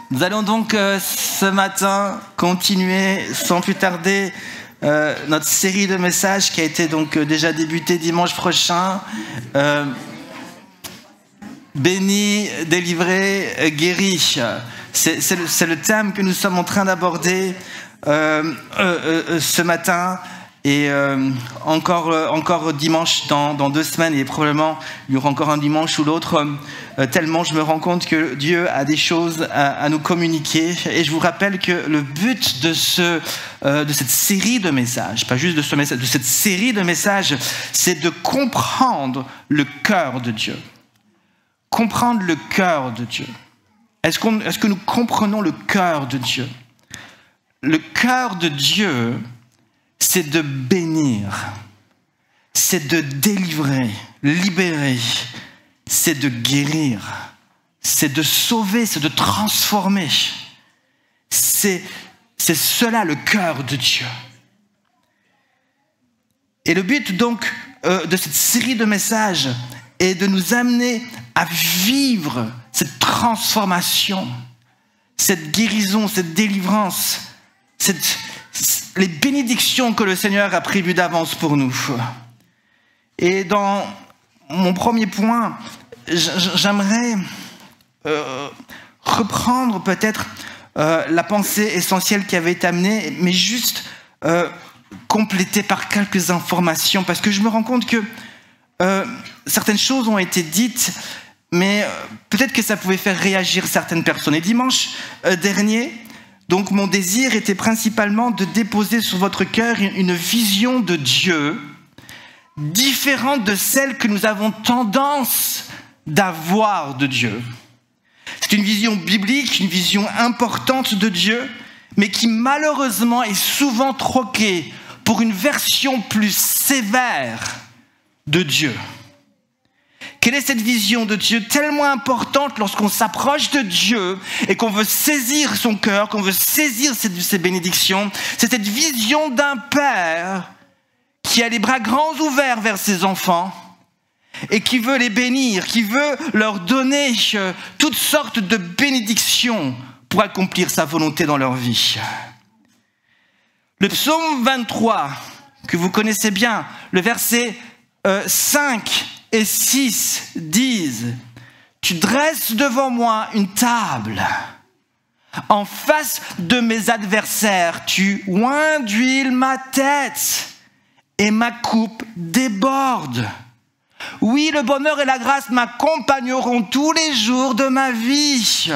Nous allons donc ce matin continuer sans plus tarder notre série de messages qui a été donc déjà débutée dimanche prochain. Béni, délivré, guéri. C'est le thème que nous sommes en train d'aborder ce matin. Et encore dimanche dans 2 semaines, et probablement il y aura encore un dimanche ou l'autre, tellement je me rends compte que Dieu a des choses à nous communiquer. Et je vous rappelle que le but de cette série de messages, pas juste de ce message, de cette série de messages, c'est de comprendre le cœur de Dieu. Comprendre le cœur de Dieu. Est-ce que nous comprenons le cœur de Dieu? Le cœur de Dieu, c'est de bénir, c'est de délivrer, libérer, c'est de guérir, c'est de sauver, c'est de transformer. C'est cela le cœur de Dieu. Et le but donc de cette série de messages est de nous amener à vivre cette transformation, cette guérison, cette délivrance, les bénédictions que le Seigneur a prévues d'avance pour nous. Et dans mon premier point, j'aimerais reprendre peut-être la pensée essentielle qui avait été amenée, mais juste compléter par quelques informations, parce que je me rends compte que certaines choses ont été dites, mais peut-être que ça pouvait faire réagir certaines personnes. Et dimanche dernier, donc mon désir était principalement de déposer sur votre cœur une vision de Dieu différente de celle que nous avons tendance d'avoir de Dieu. C'est une vision biblique, une vision importante de Dieu, mais qui malheureusement est souvent troquée pour une version plus sévère de Dieu. Quelle est cette vision de Dieu tellement importante lorsqu'on s'approche de Dieu et qu'on veut saisir son cœur, qu'on veut saisir ses bénédictions? C'est cette vision d'un père qui a les bras grands ouverts vers ses enfants et qui veut les bénir, qui veut leur donner toutes sortes de bénédictions pour accomplir sa volonté dans leur vie. Le psaume 23, que vous connaissez bien, le verset 5 et 6 disent: tu dresses devant moi une table en face de mes adversaires, tu oins d'huile ma tête et ma coupe déborde. Oui, le bonheur et la grâce m'accompagneront tous les jours de ma vie,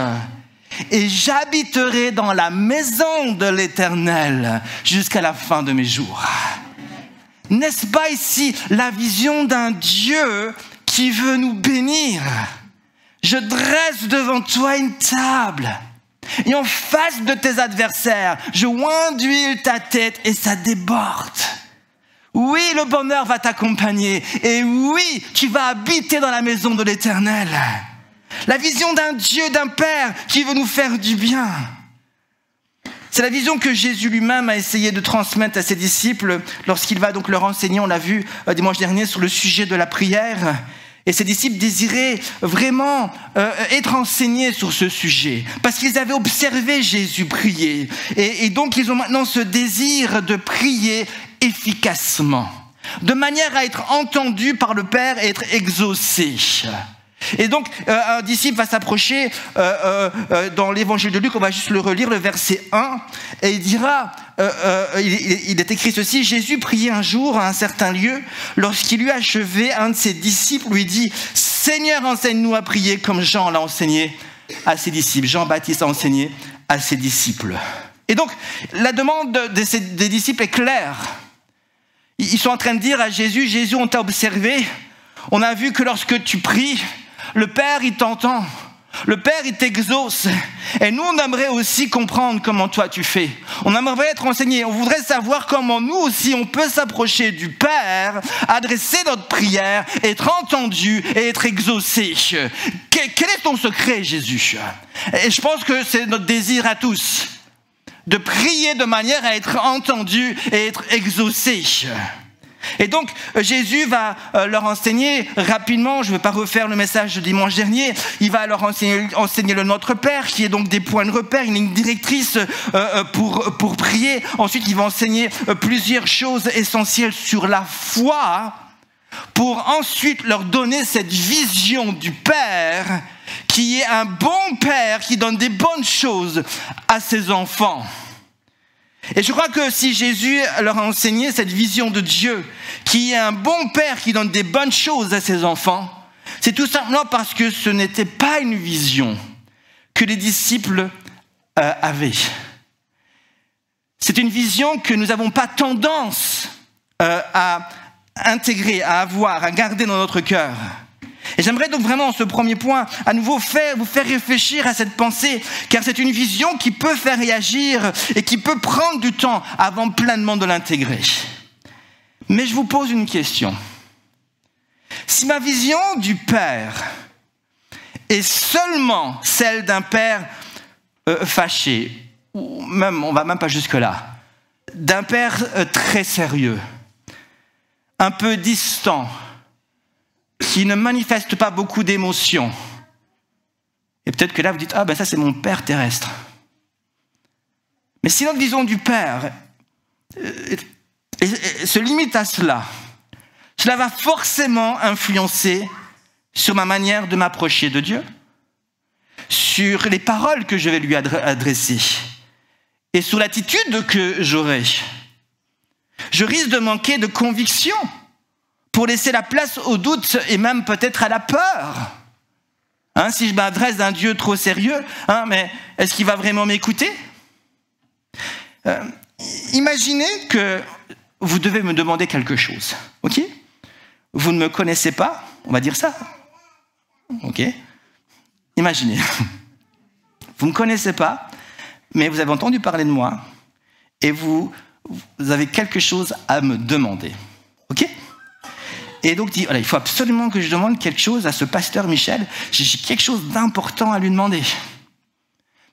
et j'habiterai dans la maison de l'Éternel jusqu'à la fin de mes jours. N'est-ce pas ici la vision d'un Dieu qui veut nous bénir? Je dresse devant toi une table, et en face de tes adversaires, je oins d'huile ta tête et ça déborde. Oui, le bonheur va t'accompagner, et oui, tu vas habiter dans la maison de l'Éternel. La vision d'un Dieu, d'un Père qui veut nous faire du bien. C'est la vision que Jésus lui-même a essayé de transmettre à ses disciples lorsqu'il va donc leur enseigner, on l'a vu dimanche dernier, sur le sujet de la prière. Et ses disciples désiraient vraiment être enseignés sur ce sujet, parce qu'ils avaient observé Jésus prier. Et donc ils ont maintenant ce désir de prier efficacement, de manière à être entendus par le Père et être exaucés. Et donc, un disciple va s'approcher dans l'évangile de Luc, on va juste le relire, le verset 1, et il dira, il est écrit ceci: Jésus priait un jour à un certain lieu, lorsqu'il eut achevé, un de ses disciples lui dit: Seigneur, enseigne-nous à prier comme Jean l'a enseigné à ses disciples. Jean-Baptiste a enseigné à ses disciples. Et donc, la demande des disciples est claire. Ils sont en train de dire à Jésus: Jésus, on t'a observé, on a vu que lorsque tu pries, le Père, il t'entend. Le Père, il t'exauce. Et nous, on aimerait aussi comprendre comment toi tu fais. On aimerait être enseigné. On voudrait savoir comment nous aussi, on peut s'approcher du Père, adresser notre prière, être entendu et être exaucé. Quel est ton secret, Jésus? Et je pense que c'est notre désir à tous, de prier de manière à être entendu et être exaucé. Et donc, Jésus va leur enseigner rapidement, je ne vais pas refaire le message de dimanche dernier, il va leur enseigner le Notre Père, qui est donc des points de repère, une ligne directrice pour prier. Ensuite, il va enseigner plusieurs choses essentielles sur la foi, pour ensuite leur donner cette vision du Père, qui est un bon Père, qui donne des bonnes choses à ses enfants. Et je crois que si Jésus leur a enseigné cette vision de Dieu, qui est un bon Père qui donne des bonnes choses à ses enfants, c'est tout simplement parce que ce n'était pas une vision que les disciples avaient. C'est une vision que nous n'avons pas tendance à intégrer, à avoir, à garder dans notre cœur. Et j'aimerais donc vraiment, ce premier point, à nouveau vous faire réfléchir à cette pensée, car c'est une vision qui peut faire réagir et qui peut prendre du temps avant pleinement de l'intégrer. Mais je vous pose une question. Si ma vision du Père est seulement celle d'un Père fâché, ou même, on va même pas jusque-là, d'un Père très sérieux, un peu distant, qui ne manifeste pas beaucoup d'émotions. Et peut-être que là, vous dites, ah ben ça c'est mon Père terrestre. Mais si notre vision du Père se limite à cela, cela va forcément influencer sur ma manière de m'approcher de Dieu, sur les paroles que je vais lui adresser, et sur l'attitude que j'aurai. Je risque de manquer de conviction, pour laisser la place au doute et même peut-être à la peur. Si je m'adresse à un Dieu trop sérieux, mais est-ce qu'il va vraiment m'écouter ? Imaginez que vous devez me demander quelque chose, ok ? Vous ne me connaissez pas, on va dire ça, ok ? Imaginez, vous ne me connaissez pas, mais vous avez entendu parler de moi et vous avez quelque chose à me demander, ok ? Et donc, voilà, il faut absolument que je demande quelque chose à ce pasteur Michel. J'ai quelque chose d'important à lui demander.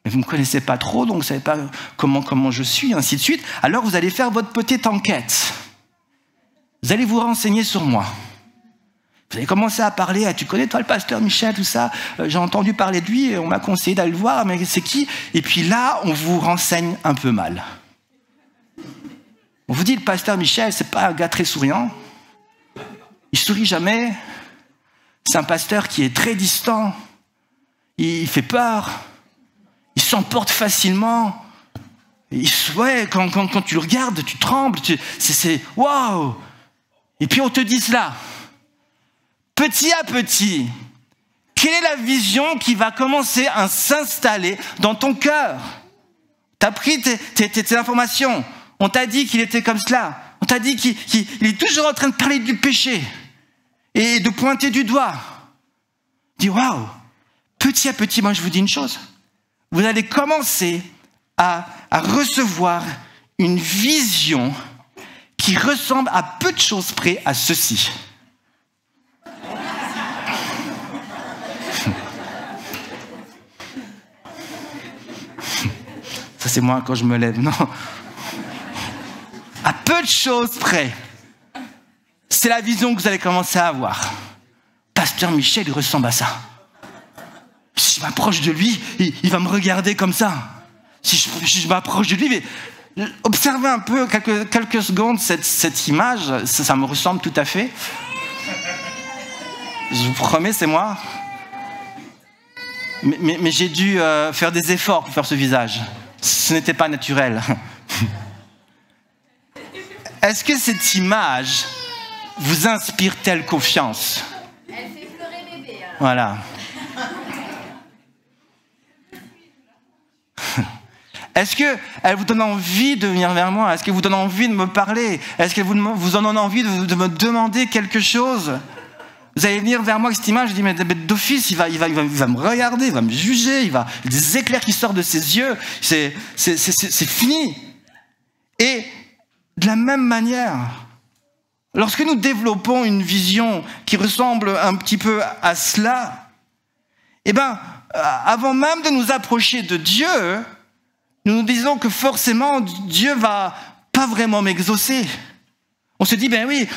Mais vous ne me connaissez pas trop, donc vous ne savez pas comment je suis, ainsi de suite. Alors, vous allez faire votre petite enquête. Vous allez vous renseigner sur moi. Vous allez commencer à parler, tu connais toi le pasteur Michel, tout ça, j'ai entendu parler de lui, on m'a conseillé d'aller le voir, mais c'est qui ? Et puis là, on vous renseigne un peu mal. On vous dit, le pasteur Michel, c'est pas un gars très souriant. Il sourit jamais. C'est un pasteur qui est très distant. Il fait peur. Il s'emporte facilement. Quand tu le regardes, tu trembles. C'est waouh. Et puis on te dit cela. Petit à petit, quelle est la vision qui va commencer à s'installer dans ton cœur ? Tu as pris tes informations. On t'a dit qu'il était comme cela. On t'a dit qu'il est toujours en train de parler du péché et de pointer du doigt. Dis waouh, petit à petit, moi je vous dis une chose. Vous allez commencer à recevoir une vision qui ressemble à peu de choses près à ceci. Ça c'est moi quand je me lève, non. À peu de choses près. C'est la vision que vous allez commencer à avoir. Pasteur Michel, il ressemble à ça. Si je m'approche de lui, il va me regarder comme ça. Si je m'approche de lui, mais observez un peu quelques secondes cette image, ça me ressemble tout à fait. Je vous promets, c'est moi. Mais j'ai dû faire des efforts pour faire ce visage. Ce n'était pas naturel. Est-ce que cette image vous inspire telle confiance ? Elle fait pleurer bébé. Alors. Voilà. Est-ce qu'elle vous donne envie de venir vers moi ? Est-ce qu'elle vous donne envie de me parler ? Est-ce qu'elle vous en donne envie de me demander quelque chose ? Vous allez venir vers moi avec cette image, je dis, mais d'office, il va me regarder, il va me juger, il y a des éclairs qui sortent de ses yeux, c'est fini. Et de la même manière, lorsque nous développons une vision qui ressemble un petit peu à cela, eh bien, avant même de nous approcher de Dieu, nous nous disons que forcément, Dieu va pas vraiment m'exaucer. On se dit, ben oui,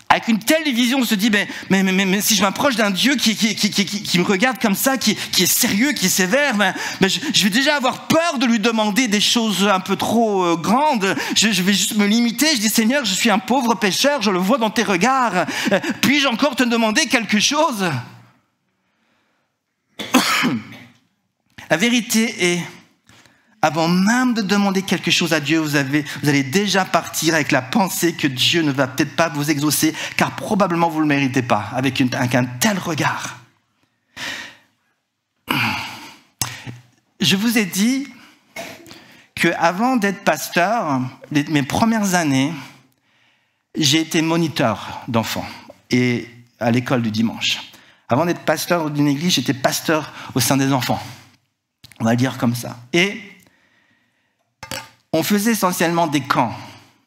avec une telle vision, on se dit, mais si je m'approche d'un Dieu qui me regarde comme ça, qui est sérieux, qui est sévère, je vais déjà avoir peur de lui demander des choses un peu trop grandes. Je vais juste me limiter. Je dis, Seigneur, je suis un pauvre pécheur, je le vois dans tes regards. Puis-je encore te demander quelque chose? La vérité est, avant même de demander quelque chose à Dieu, vous allez déjà partir avec la pensée que Dieu ne va peut-être pas vous exaucer, car probablement vous ne le méritez pas, avec un tel regard. Je vous ai dit qu'avant d'être pasteur, mes premières années, j'ai été moniteur d'enfants et à l'école du dimanche. Avant d'être pasteur d'une église, j'étais pasteur au sein des enfants. On va le dire comme ça. Et on faisait essentiellement des camps.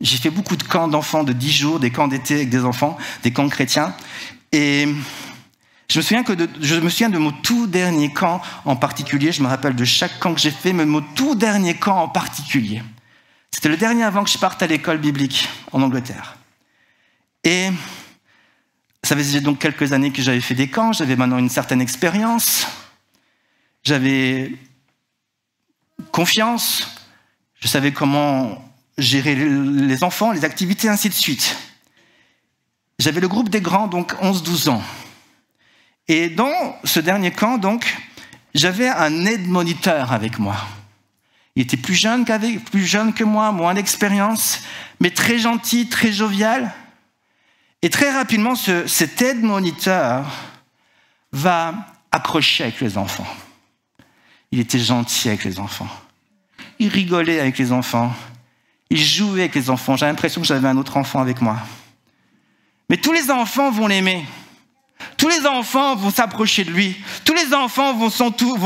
J'ai fait beaucoup de camps d'enfants de 10 jours, des camps d'été avec des enfants, des camps chrétiens. Et je me souviens de mon tout dernier camp en particulier. Je me rappelle de chaque camp que j'ai fait, mais mon tout dernier camp en particulier. C'était le dernier avant que je parte à l'école biblique en Angleterre. Et ça faisait donc quelques années que j'avais fait des camps. J'avais maintenant une certaine expérience. J'avais confiance. Je savais comment gérer les enfants, les activités, ainsi de suite. J'avais le groupe des grands, donc 11-12 ans. Et dans ce dernier camp, donc, j'avais un aide-moniteur avec moi. Il était plus jeune que moi, moins d'expérience, mais très gentil, très jovial. Et très rapidement, cet aide-moniteur va accrocher avec les enfants. Il était gentil avec les enfants. Il rigolait avec les enfants. Il jouait avec les enfants. J'ai l'impression que j'avais un autre enfant avec moi. Mais tous les enfants vont l'aimer. Tous les enfants vont s'approcher de lui. Tous les enfants vont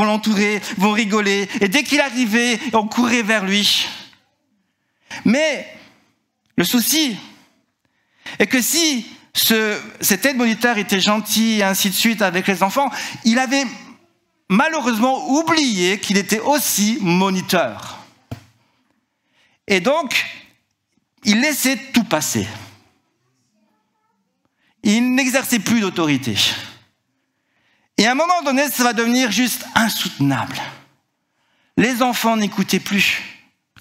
l'entourer, vont rigoler. Et dès qu'il arrivait, on courait vers lui. Mais le souci est que si cet aide-moniteur était gentil et ainsi de suite avec les enfants, il avait malheureusement oublié qu'il était aussi moniteur. Et donc, il laissait tout passer. Il n'exerçait plus d'autorité. Et à un moment donné, ça va devenir juste insoutenable. Les enfants n'écoutaient plus.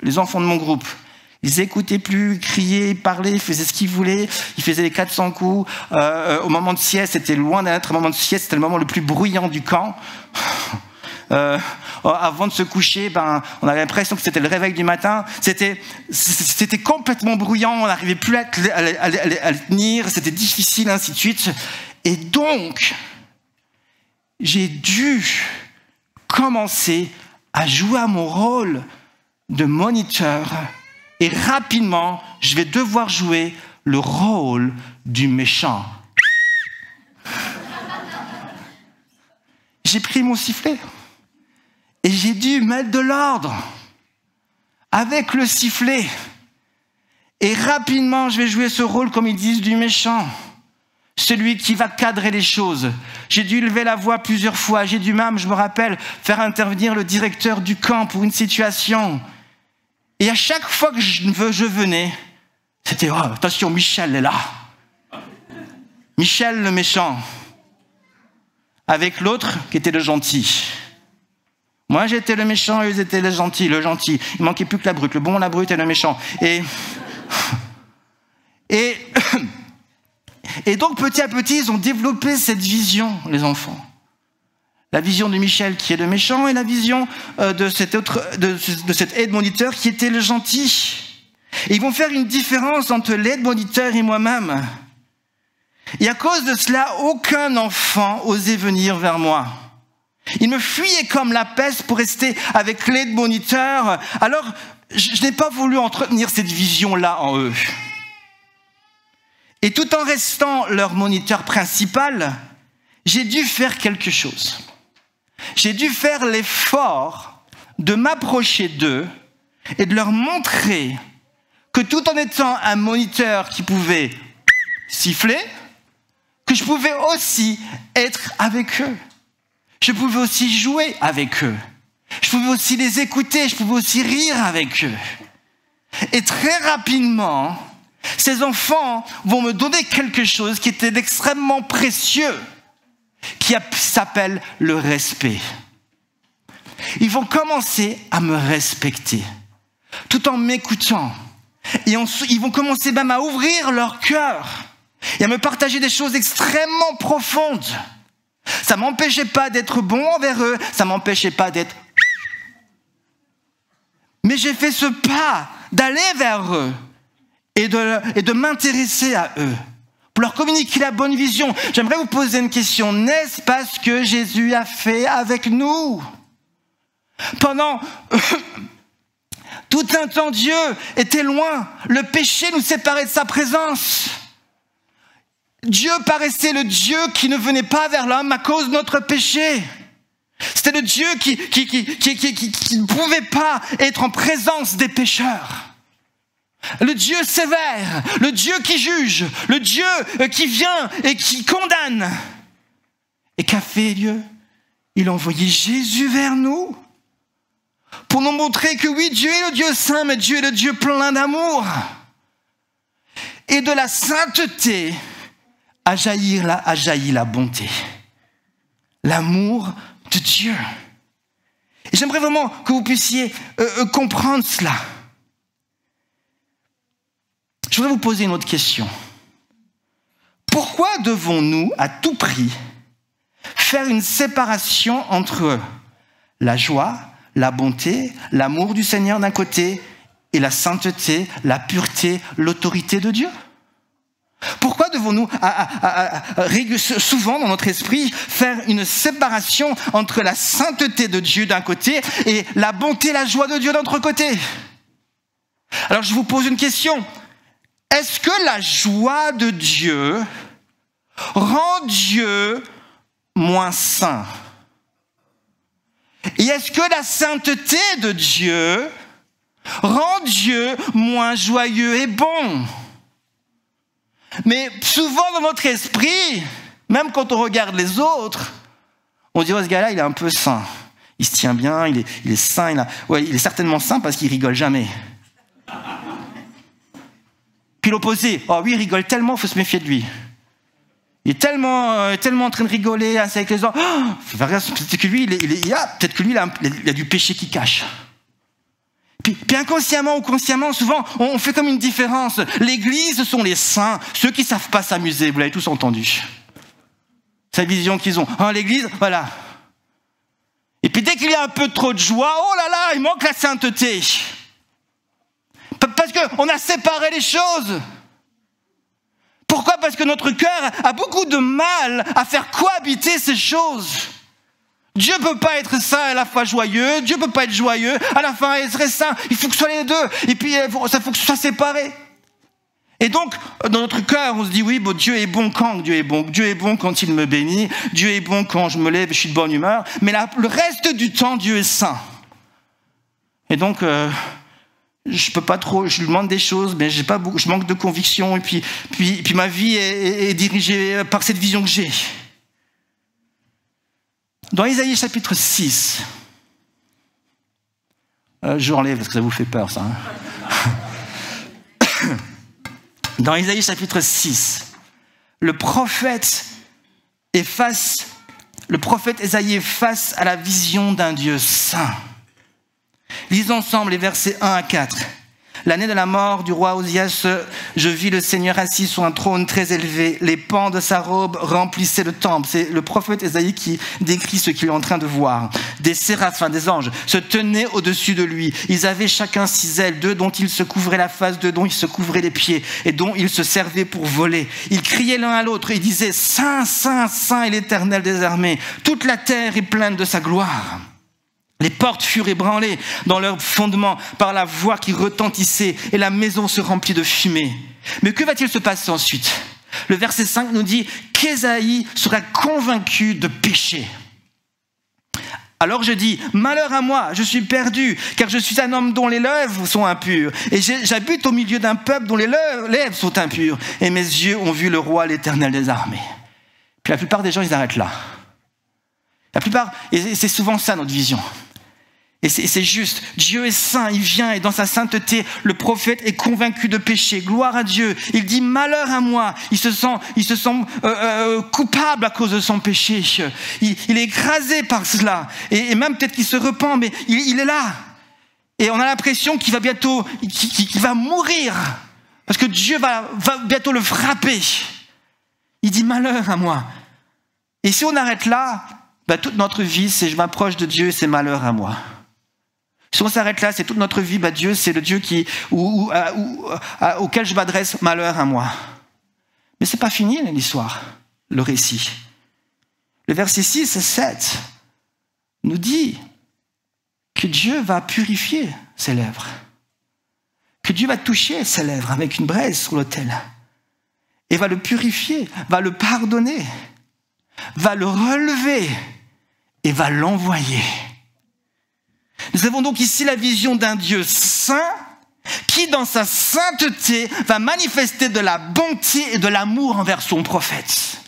Les enfants de mon groupe. Ils n'écoutaient plus, ils criaient, ils parlaient, ils faisaient ce qu'ils voulaient. Ils faisaient les 400 coups. Au moment de sieste, c'était loin d'être un moment de sieste, c'était le moment le plus bruyant du camp. Avant de se coucher, on avait l'impression que c'était le réveil du matin. C'était complètement bruyant, on n'arrivait plus à le tenir, c'était difficile, ainsi de suite. Et donc, j'ai dû commencer à jouer à mon rôle de moniteur. Et rapidement, je vais devoir jouer le rôle du méchant. J'ai pris mon sifflet. Et j'ai dû mettre de l'ordre avec le sifflet. Et rapidement, je vais jouer ce rôle, comme ils disent, du méchant. Celui qui va cadrer les choses. J'ai dû lever la voix plusieurs fois. J'ai dû même, je me rappelle, faire intervenir le directeur du camp pour une situation. Et à chaque fois que je venais, c'était « Oh, attention, Michel est là. Michel le méchant. » Avec l'autre qui était le gentil. Moi, j'étais le méchant, eux étaient le gentil. Il manquait plus que la brute. Le bon, la brute et le méchant. Et donc, petit à petit, ils ont développé cette vision, les enfants. La vision de Michel qui est le méchant et la vision de cet aide-moniteur qui était le gentil. Et ils vont faire une différence entre l'aide-moniteur et moi-même. Et à cause de cela, aucun enfant osait venir vers moi. Ils me fuyaient comme la peste pour rester avec l'aide-moniteur. Alors, je n'ai pas voulu entretenir cette vision-là en eux. Et tout en restant leur moniteur principal, j'ai dû faire quelque chose. J'ai dû faire l'effort de m'approcher d'eux et de leur montrer que tout en étant un moniteur qui pouvait siffler, que je pouvais aussi être avec eux. Je pouvais aussi jouer avec eux. Je pouvais aussi les écouter, je pouvais aussi rire avec eux. Et très rapidement, Ces enfants vont me donner quelque chose qui était d'extrêmement précieux, qui s'appelle le respect. Ils vont commencer à me respecter, tout en m'écoutant. Et ils vont commencer même à ouvrir leur cœur et à me partager des choses extrêmement profondes. Ça ne m'empêchait pas d'être bon envers eux, ça ne m'empêchait pas d'être... Mais j'ai fait ce pas d'aller vers eux et de m'intéresser à eux, pour leur communiquer la bonne vision. J'aimerais vous poser une question. N'est-ce pas ce que Jésus a fait avec nous? Pendant tout un temps, Dieu était loin. Le péché nous séparait de sa présence. Dieu paraissait le Dieu qui ne venait pas vers l'homme à cause de notre péché. C'était le Dieu qui ne pouvait pas être en présence des pécheurs. Le Dieu sévère, le Dieu qui juge, le Dieu qui vient et qui condamne. Et qu'a fait Dieu? Il a envoyé Jésus vers nous pour nous montrer que oui, Dieu est le Dieu saint, mais Dieu est le Dieu plein d'amour. Et de la sainteté a jailli la bonté, l'amour de Dieu. Et j'aimerais vraiment que vous puissiez comprendre cela. Je voudrais vous poser une autre question. Pourquoi devons-nous, à tout prix, faire une séparation entre la joie, la bonté, l'amour du Seigneur d'un côté et la sainteté, la pureté, l'autorité de Dieu? Pourquoi devons-nous souvent dans notre esprit faire une séparation entre la sainteté de Dieu d'un côté et la bonté, la joie de Dieu d'un autre côté? Alors je vous pose une question. Est-ce que la joie de Dieu rend Dieu moins saint? Et est-ce que la sainteté de Dieu rend Dieu moins joyeux et bon? Mais souvent dans notre esprit, même quand on regarde les autres, on dit oh, ce gars-là, il est un peu saint. Il se tient bien, il est saint. Il est certainement saint parce qu'il rigole jamais. Puis l'opposé, oh oui, il rigole tellement, il faut se méfier de lui. Il est tellement en train de rigoler avec les autres. Oh, peut-être que lui, il a du péché qui cache. Puis inconsciemment ou consciemment, souvent, on fait comme une différence. L'église, ce sont les saints, ceux qui ne savent pas s'amuser. Vous l'avez tous entendu. C'est la vision qu'ils ont. Hein, l'église, voilà. Et puis dès qu'il y a un peu trop de joie, oh là là, il manque la sainteté. Parce qu'on a séparé les choses. Pourquoi? Parce que notre cœur a beaucoup de mal à faire cohabiter ces choses. Dieu ne peut pas être saint et à la fois joyeux. Dieu ne peut pas être joyeux, à la fin être très saint. Il faut que ce soit les deux. Et puis, il faut que ce soit séparé. Et donc, dans notre cœur, on se dit, oui, bon, Dieu est bon quand Dieu est bon. Dieu est bon quand il me bénit. Dieu est bon quand je me lève et je suis de bonne humeur. Mais le reste du temps, Dieu est saint. Et donc, je peux pas trop, je lui demande des choses, mais je manque de conviction. Et puis ma vie est dirigée par cette vision que j'ai. Dans Isaïe chapitre 6, je l'enlève parce que ça vous fait peur, ça. Hein. Dans Isaïe chapitre 6, le prophète Isaïe est face à la vision d'un Dieu saint. Lisons ensemble les versets 1 à 4. L'année de la mort du roi Osias, je vis le Seigneur assis sur un trône très élevé. Les pans de sa robe remplissaient le temple. C'est le prophète Isaïe qui décrit ce qu'il est en train de voir. Des séraphins, des anges, se tenaient au-dessus de lui. Ils avaient chacun 6 ailes, 2 dont ils se couvraient la face, 2 dont ils se couvraient les pieds, et dont ils se servaient pour voler. Ils criaient l'un à l'autre, ils disaient « Saint, Saint, Saint est l'Éternel des armées. Toute la terre est pleine de sa gloire. » Les portes furent ébranlées dans leur fondement par la voix qui retentissait et la maison se remplit de fumée. Mais que va-t-il se passer ensuite? Le verset 5 nous dit qu'Ésaïe sera convaincu de péché. Alors je dis, malheur à moi, je suis perdu, car je suis un homme dont les lèvres sont impures, et j'habite au milieu d'un peuple dont les lèvres sont impures, et mes yeux ont vu le roi, l'Éternel des armées. Puis la plupart des gens, ils arrêtent là. La plupart, et c'est souvent ça notre vision. Et c'est juste, Dieu est saint, il vient et dans sa sainteté, le prophète est convaincu de péché. Gloire à Dieu. Il dit malheur à moi. Il se sent coupable à cause de son péché. Il est écrasé par cela. Et même peut-être qu'il se repent, mais il est là. Et on a l'impression qu'il va bientôt, qu'il va mourir. Parce que Dieu va bientôt le frapper. Il dit malheur à moi. Et si on arrête là, toute notre vie, c'est je m'approche de Dieu et c'est malheur à moi. Si on s'arrête là, c'est toute notre vie, Dieu, c'est le Dieu auquel je m'adresse, malheur à moi. Mais ce n'est pas fini l'histoire, le récit. Le verset 6 et 7 nous dit que Dieu va purifier ses lèvres, que Dieu va toucher ses lèvres avec une braise sur l'autel, et va le purifier, va le pardonner, va le relever et va l'envoyer. Nous avons donc ici la vision d'un Dieu saint qui, dans sa sainteté, va manifester de la bonté et de l'amour envers son prophète.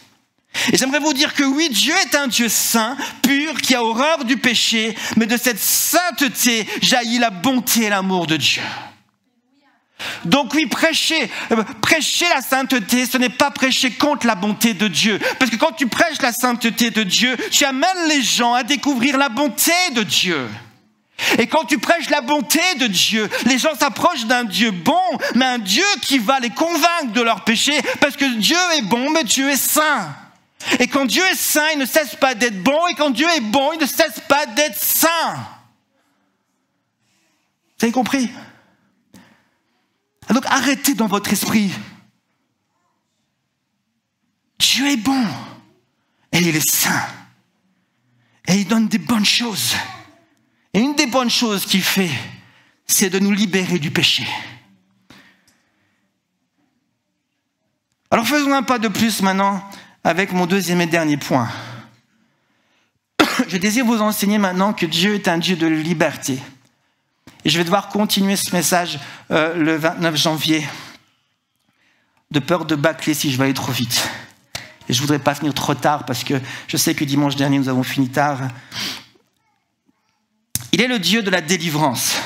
Et j'aimerais vous dire que oui, Dieu est un Dieu saint, pur, qui a horreur du péché, mais de cette sainteté jaillit la bonté et l'amour de Dieu. Donc oui, prêcher la sainteté, ce n'est pas prêcher contre la bonté de Dieu. Parce que quand tu prêches la sainteté de Dieu, tu amènes les gens à découvrir la bonté de Dieu. Et quand tu prêches la bonté de Dieu, les gens s'approchent d'un Dieu bon, mais un Dieu qui va les convaincre de leur péché, parce que Dieu est bon, mais Dieu est saint. Et quand Dieu est saint, il ne cesse pas d'être bon, et quand Dieu est bon, il ne cesse pas d'être saint. Vous avez compris? Donc arrêtez dans votre esprit. Dieu est bon, et il est saint. Et il donne des bonnes choses. Et une des bonnes choses qu'il fait, c'est de nous libérer du péché. Alors faisons un pas de plus maintenant avec mon deuxième et dernier point. Je désire vous enseigner maintenant que Dieu est un Dieu de liberté. Et je vais devoir continuer ce message le 29 janvier, de peur de bâcler si je vais aller trop vite. Et je ne voudrais pas finir trop tard parce que je sais que dimanche dernier nous avons fini tard. Il est le Dieu de la délivrance.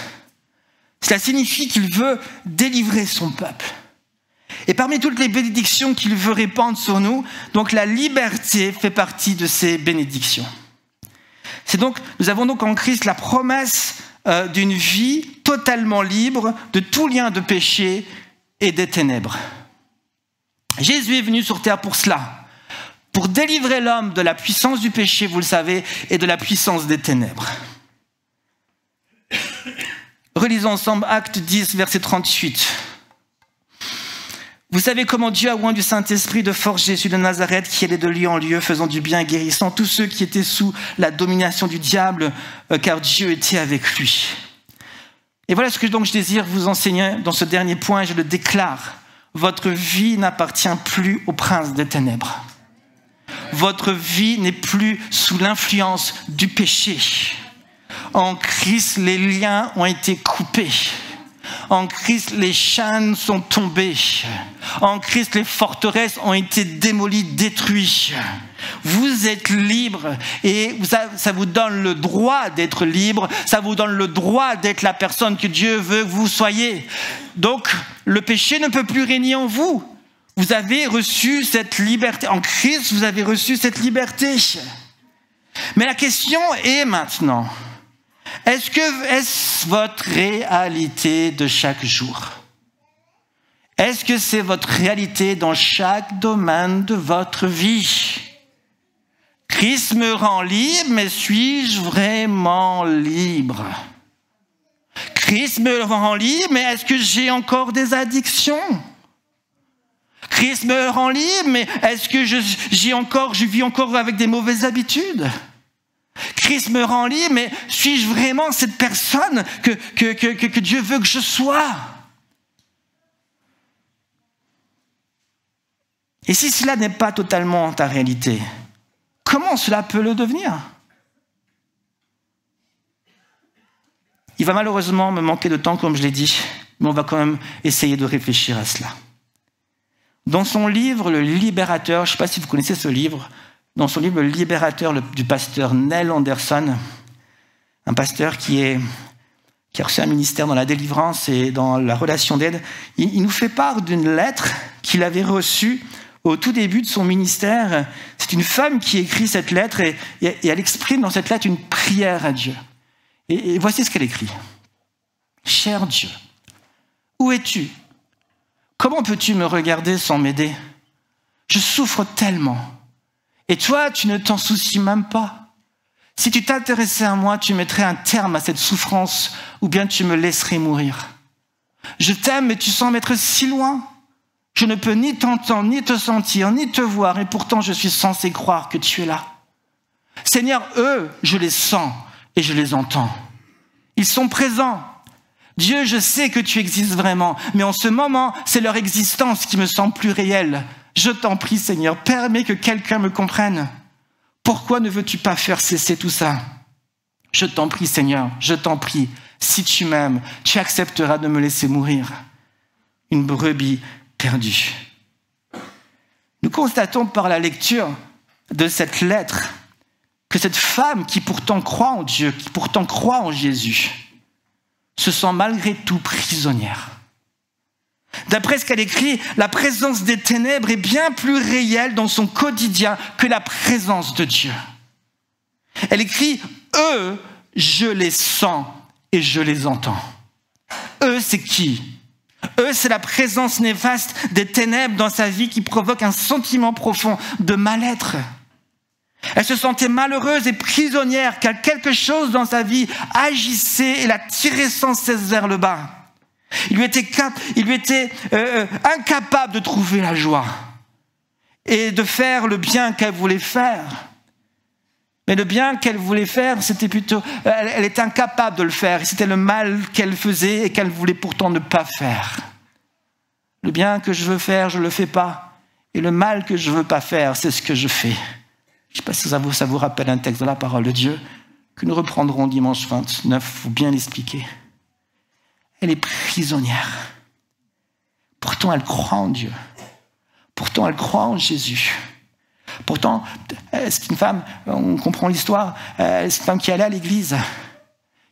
Cela signifie qu'il veut délivrer son peuple. Et parmi toutes les bénédictions qu'il veut répandre sur nous, donc la liberté fait partie de ces bénédictions. Nous avons donc en Christ la promesse d'une vie totalement libre de tout lien de péché et des ténèbres. Jésus est venu sur terre pour cela, pour délivrer l'homme de la puissance du péché, vous le savez, et de la puissance des ténèbres. Relisons ensemble Actes 10, verset 38. Vous savez comment Dieu a oint du Saint-Esprit de force Jésus de Nazareth, qui allait de lieu en lieu, faisant du bien et guérissant tous ceux qui étaient sous la domination du diable, car Dieu était avec lui. Et voilà ce que donc je désire vous enseigner dans ce dernier point, je le déclare. Votre vie n'appartient plus au prince des ténèbres. Votre vie n'est plus sous l'influence du péché. En Christ, les liens ont été coupés. En Christ, les chaînes sont tombées. En Christ, les forteresses ont été démolies, détruites. Vous êtes libre et ça vous donne le droit d'être libre. Ça vous donne le droit d'être la personne que Dieu veut que vous soyez. Donc, le péché ne peut plus régner en vous. Vous avez reçu cette liberté. En Christ, vous avez reçu cette liberté. Mais la question est maintenant... Est-ce votre réalité de chaque jour? Est-ce que c'est votre réalité dans chaque domaine de votre vie? Christ me rend libre, mais suis-je vraiment libre? Christ me rend libre, mais est-ce que j'ai encore des addictions? Christ me rend libre, mais est-ce que je vis encore avec des mauvaises habitudes? Christ me rend libre, mais suis-je vraiment cette personne que Dieu veut que je sois? Et si cela n'est pas totalement ta réalité, comment cela peut le devenir? Il va malheureusement me manquer de temps, comme je l'ai dit, mais on va quand même essayer de réfléchir à cela. Dans son livre, Le Libérateur, je ne sais pas si vous connaissez ce livre, dans son livre « Le Libérateur » du pasteur Neil Anderson, un pasteur qui a reçu un ministère dans la délivrance et dans la relation d'aide. Il nous fait part d'une lettre qu'il avait reçue au tout début de son ministère. C'est une femme qui écrit cette lettre et elle exprime dans cette lettre une prière à Dieu. Et voici ce qu'elle écrit. « Cher Dieu, où es-tu? Comment peux-tu me regarder sans m'aider? Je souffre tellement. Et toi, tu ne t'en soucies même pas. Si tu t'intéressais à moi, tu mettrais un terme à cette souffrance ou bien tu me laisserais mourir. Je t'aime, mais tu sembles être si loin. Je ne peux ni t'entendre, ni te sentir, ni te voir, et pourtant je suis censé croire que tu es là. Seigneur, eux, je les sens et je les entends. Ils sont présents. Dieu, je sais que tu existes vraiment, mais en ce moment, c'est leur existence qui me semble plus réelle. Je t'en prie, Seigneur, permets que quelqu'un me comprenne. Pourquoi ne veux-tu pas faire cesser tout ça? Je t'en prie, Seigneur, je t'en prie. Si tu m'aimes, tu accepteras de me laisser mourir. Une brebis perdue. Nous constatons par la lecture de cette lettre que cette femme qui pourtant croit en Dieu, qui pourtant croit en Jésus, se sent malgré tout prisonnière. D'après ce qu'elle écrit, la présence des ténèbres est bien plus réelle dans son quotidien que la présence de Dieu. Elle écrit « Eux, je les sens et je les entends ». Eux, c'est qui? Eux, c'est la présence néfaste des ténèbres dans sa vie qui provoque un sentiment profond de mal-être. Elle se sentait malheureuse et prisonnière car quelque chose dans sa vie agissait et la tirait sans cesse vers le bas. Il lui était incapable de trouver la joie et de faire le bien qu'elle voulait faire. Mais le bien qu'elle voulait faire, c'était plutôt... Elle était incapable de le faire. Et c'était le mal qu'elle faisait et qu'elle voulait pourtant ne pas faire. Le bien que je veux faire, je ne le fais pas. Et le mal que je ne veux pas faire, c'est ce que je fais. Je ne sais pas si ça vous rappelle un texte de la parole de Dieu que nous reprendrons dimanche 29, pour bien l'expliquer. Elle est prisonnière. Pourtant, elle croit en Dieu. Pourtant, elle croit en Jésus. Pourtant, c'est une femme, on comprend l'histoire, c'est une femme qui allait à l'église,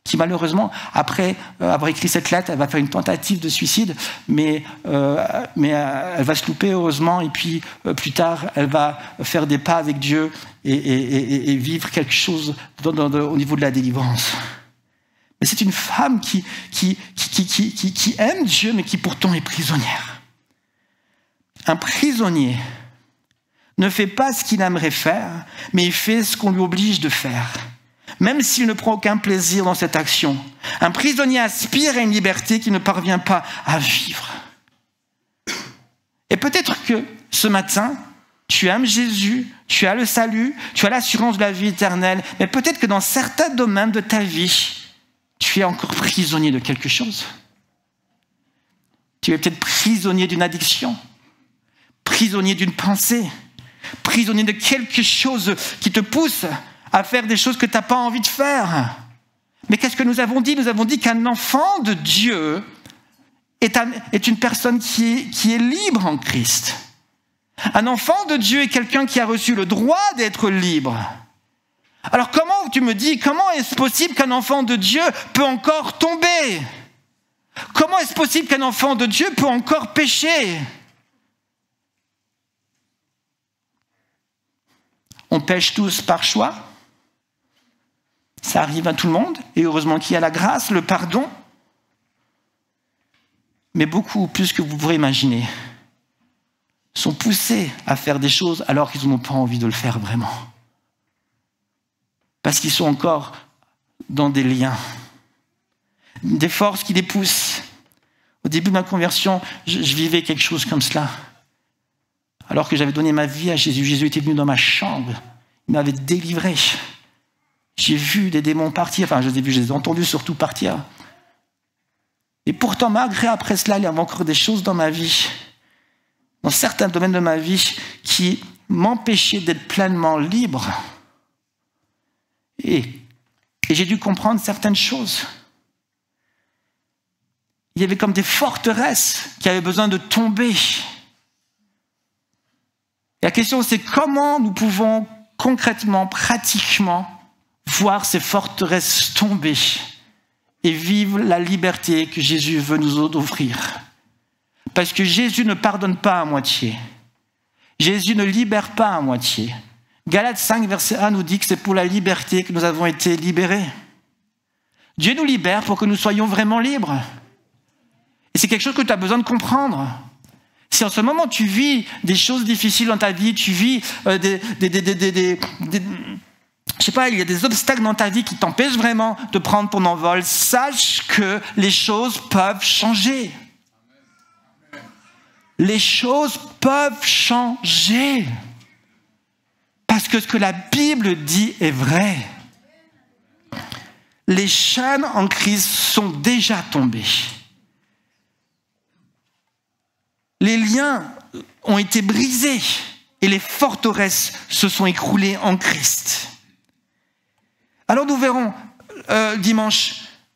qui malheureusement, après avoir écrit cette lettre, elle va faire une tentative de suicide, mais elle va se louper heureusement, et puis plus tard, elle va faire des pas avec Dieu et vivre quelque chose au niveau de la délivrance. Mais c'est une femme qui aime Dieu, mais qui pourtant est prisonnière. Un prisonnier ne fait pas ce qu'il aimerait faire, mais il fait ce qu'on lui oblige de faire, même s'il ne prend aucun plaisir dans cette action. Un prisonnier aspire à une liberté qu'il ne parvient pas à vivre. Et peut-être que ce matin, tu aimes Jésus, tu as le salut, tu as l'assurance de la vie éternelle, mais peut-être que dans certains domaines de ta vie, tu es encore prisonnier de quelque chose. Tu es peut-être prisonnier d'une addiction, prisonnier d'une pensée, prisonnier de quelque chose qui te pousse à faire des choses que tu n'as pas envie de faire. Mais qu'est-ce que nous avons dit? Nous avons dit qu'un enfant de Dieu est une personne qui est libre en Christ. Un enfant de Dieu est quelqu'un qui a reçu le droit d'être libre. Alors comment, tu me dis, comment est-ce possible qu'un enfant de Dieu peut encore tomber? Comment est-ce possible qu'un enfant de Dieu peut encore pécher? On pêche tous par choix. Ça arrive à tout le monde. Et heureusement qu'il y a la grâce, le pardon. Mais beaucoup plus que vous pourrez imaginer sont poussés à faire des choses alors qu'ils n'ont pas envie de le faire vraiment. Parce qu'ils sont encore dans des liens, des forces qui les poussent. Au début de ma conversion, je vivais quelque chose comme cela. Alors que j'avais donné ma vie à Jésus, Jésus était venu dans ma chambre, il m'avait délivré. J'ai vu des démons partir, enfin je les ai entendus surtout partir. Et pourtant, malgré après cela, il y avait encore des choses dans ma vie, dans certains domaines de ma vie, qui m'empêchaient d'être pleinement libre. Et j'ai dû comprendre certaines choses. Il y avait comme des forteresses qui avaient besoin de tomber. Et la question, c'est comment nous pouvons concrètement, pratiquement, voir ces forteresses tomber et vivre la liberté que Jésus veut nous offrir. Parce que Jésus ne pardonne pas à moitié. Jésus ne libère pas à moitié. Galates 5, verset 1 nous dit que c'est pour la liberté que nous avons été libérés. Dieu nous libère pour que nous soyons vraiment libres. Et c'est quelque chose que tu as besoin de comprendre. Si en ce moment tu vis des choses difficiles dans ta vie, tu vis je sais pas, il y a des obstacles dans ta vie qui t'empêchent vraiment de prendre ton envol, sache que les choses peuvent changer. Les choses peuvent changer. Parce que ce que la Bible dit est vrai. Les chaînes en Christ sont déjà tombées. Les liens ont été brisés et les forteresses se sont écroulées en Christ. Alors nous verrons dimanche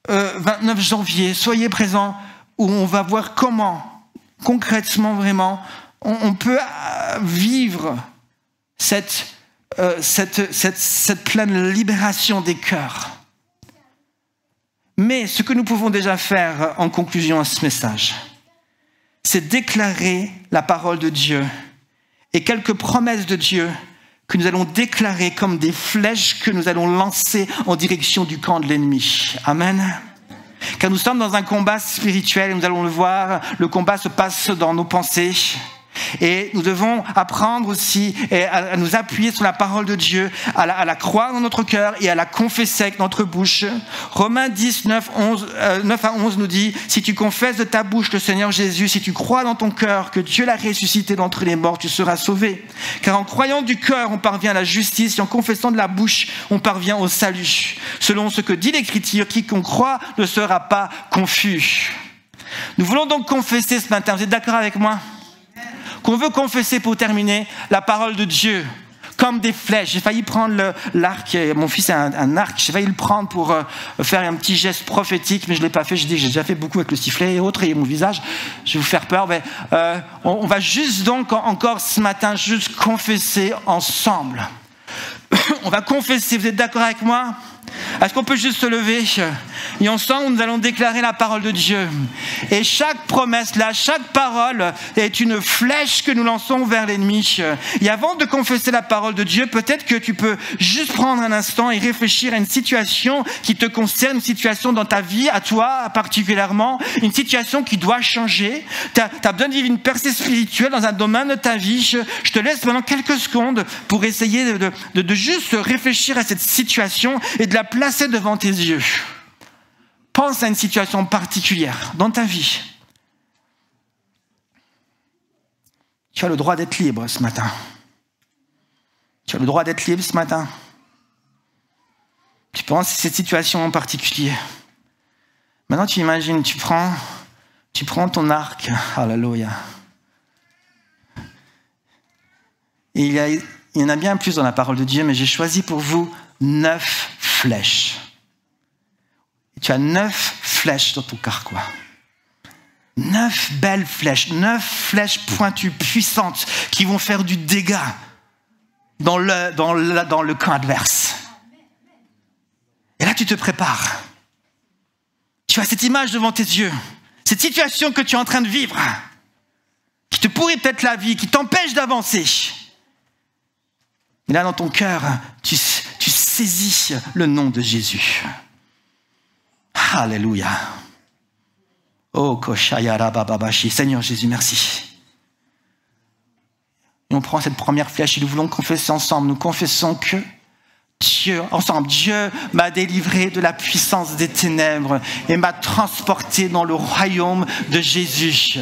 29 janvier, soyez présents, où on va voir comment, concrètement vraiment, on peut vivre cette pleine libération des cœurs. Mais ce que nous pouvons déjà faire en conclusion à ce message, c'est déclarer la parole de Dieu et quelques promesses de Dieu que nous allons déclarer comme des flèches que nous allons lancer en direction du camp de l'ennemi. Amen. Car nous sommes dans un combat spirituel et nous allons le voir, le combat se passe dans nos pensées. Et nous devons apprendre aussi à nous appuyer sur la parole de Dieu, à la croire dans notre cœur et à la confesser avec notre bouche. Romains 10, 9 à 11 nous dit « Si tu confesses de ta bouche le Seigneur Jésus, si tu crois dans ton cœur que Dieu l'a ressuscité d'entre les morts, tu seras sauvé. Car en croyant du cœur, on parvient à la justice, et en confessant de la bouche, on parvient au salut. Selon ce que dit l'Écriture, quiconque croit ne sera pas confus. » Nous voulons donc confesser ce matin. Vous êtes d'accord avec moi ? Qu'on veut confesser pour terminer la parole de Dieu comme des flèches. J'ai failli prendre l'arc, mon fils a un arc, j'ai failli le prendre pour faire un petit geste prophétique, mais je ne l'ai pas fait. J'ai dit que j'ai déjà fait beaucoup avec le sifflet et autres, et mon visage, je vais vous faire peur. Mais, on va juste donc encore ce matin, juste confesser ensemble. On va confesser, vous êtes d'accord avec moi ? Est-ce qu'on peut juste se lever et ensemble nous allons déclarer la parole de Dieu. Et chaque promesse là, chaque parole est une flèche que nous lançons vers l'ennemi. Et avant de confesser la parole de Dieu, peut-être que tu peux juste prendre un instant et réfléchir à une situation qui te concerne, une situation dans ta vie, à toi particulièrement, une situation qui doit changer. Tu as besoin de vivre une percée spirituelle dans un domaine de ta vie. Je te laisse maintenant quelques secondes pour essayer de juste réfléchir à cette situation et de la placer devant tes yeux. Pense à une situation particulière dans ta vie. Tu as le droit d'être libre ce matin. Tu as le droit d'être libre ce matin. Tu penses à cette situation en particulier. Maintenant, tu imagines, tu prends ton arc. Alléluia. Et il y en a bien plus dans la parole de Dieu, mais j'ai choisi pour vous 9 flèches. Et tu as 9 flèches dans ton carquois. 9 belles flèches, 9 flèches pointues, puissantes, qui vont faire du dégât dans le camp adverse. Et là, tu te prépares. Tu as cette image devant tes yeux, cette situation que tu es en train de vivre, qui te pourrit peut-être la vie, qui t'empêche d'avancer. Et là, dans ton cœur, tu saisis le nom de Jésus. Alléluia. Oh, Koshayara Bababashi. Seigneur Jésus, merci. Et on prend cette première flèche et nous voulons confesser ensemble. Nous confessons que Dieu m'a délivré de la puissance des ténèbres et m'a transporté dans le royaume de Jésus.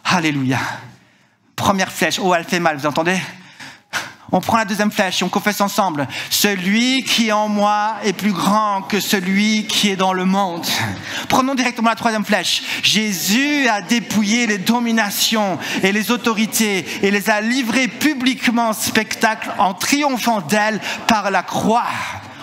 Alléluia. Première flèche. Oh, elle fait mal, vous entendez ? On prend la deuxième flèche et on confesse ensemble. Celui qui est en moi est plus grand que celui qui est dans le monde. Prenons directement la troisième flèche. Jésus a dépouillé les dominations et les autorités et les a livrées publiquement en spectacle en triomphant d'elles par la croix.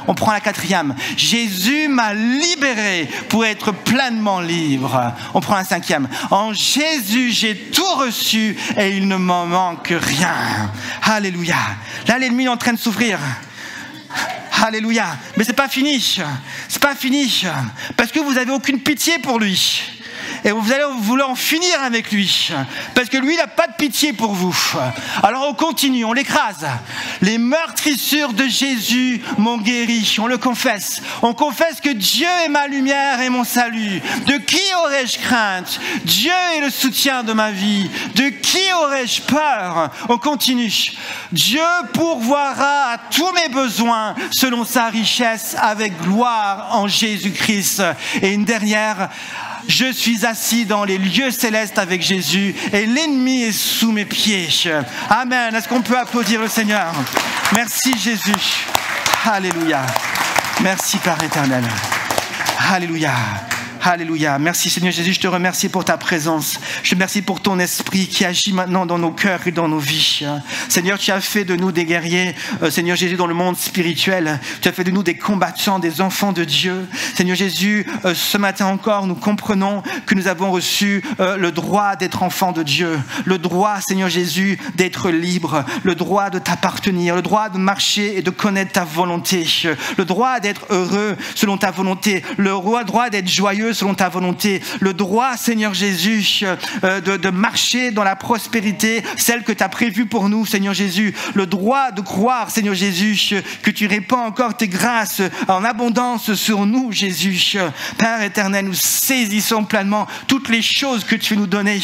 On prend la quatrième. Jésus m'a libéré pour être pleinement libre. On prend la cinquième. En Jésus, j'ai tout reçu et il ne m'en manque rien. Alléluia. Là, l'ennemi est en train de souffrir. Alléluia. Mais c'est pas fini. C'est pas fini. Parce que vous n'avez aucune pitié pour lui. Et vous allez vouloir en finir avec lui. Parce que lui, il n'a pas de pitié pour vous. Alors on continue, on l'écrase. Les meurtrissures de Jésus m'ont guéri. On le confesse. On confesse que Dieu est ma lumière et mon salut. De qui aurais-je crainte? Dieu est le soutien de ma vie. De qui aurais-je peur? On continue. Dieu pourvoira à tous mes besoins selon sa richesse avec gloire en Jésus-Christ. Et une dernière... Je suis assis dans les lieux célestes avec Jésus et l'ennemi est sous mes pieds. Amen. Est-ce qu'on peut applaudir le Seigneur? Merci Jésus. Alléluia. Merci Père éternel. Alléluia. Alléluia. Merci Seigneur Jésus, je te remercie pour ta présence. Je te remercie pour ton esprit qui agit maintenant dans nos cœurs et dans nos vies. Seigneur, tu as fait de nous des guerriers, Seigneur Jésus, dans le monde spirituel. Tu as fait de nous des combattants, des enfants de Dieu. Seigneur Jésus, ce matin encore, nous comprenons que nous avons reçu le droit d'être enfants de Dieu. Le droit, Seigneur Jésus, d'être libre. Le droit de t'appartenir. Le droit de marcher et de connaître ta volonté. Le droit d'être heureux selon ta volonté. Le droit d'être joyeux selon ta volonté, le droit, Seigneur Jésus, de marcher dans la prospérité, celle que tu as prévue pour nous, Seigneur Jésus, le droit de croire, Seigneur Jésus, que tu répands encore tes grâces en abondance sur nous, Jésus. Père éternel, nous saisissons pleinement toutes les choses que tu veux nous donner.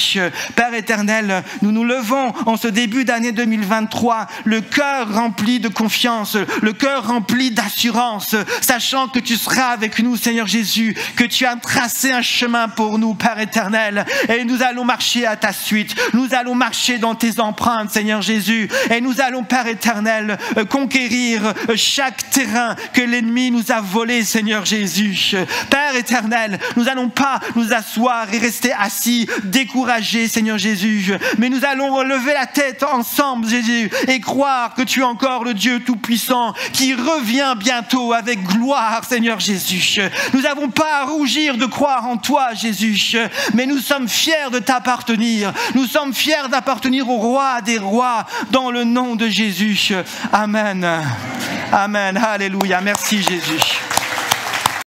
Père éternel, nous nous levons en ce début d'année 2023, le cœur rempli de confiance, le cœur rempli d'assurance, sachant que tu seras avec nous, Seigneur Jésus, que tu as tracé un chemin pour nous, Père éternel, et nous allons marcher à ta suite, nous allons marcher dans tes empreintes, Seigneur Jésus, et nous allons, Père éternel, conquérir chaque terrain que l'ennemi nous a volé, Seigneur Jésus. Père éternel, nous n'allons pas nous asseoir et rester assis, découragés, Seigneur Jésus, mais nous allons relever la tête ensemble, Jésus, et croire que tu es encore le Dieu Tout-Puissant qui revient bientôt avec gloire, Seigneur Jésus. Nous n'avons pas à rougir de croire en toi, Jésus, mais nous sommes fiers de t'appartenir. Nous sommes fiers d'appartenir au roi des rois dans le nom de Jésus. Amen. Amen. Alléluia. Merci Jésus.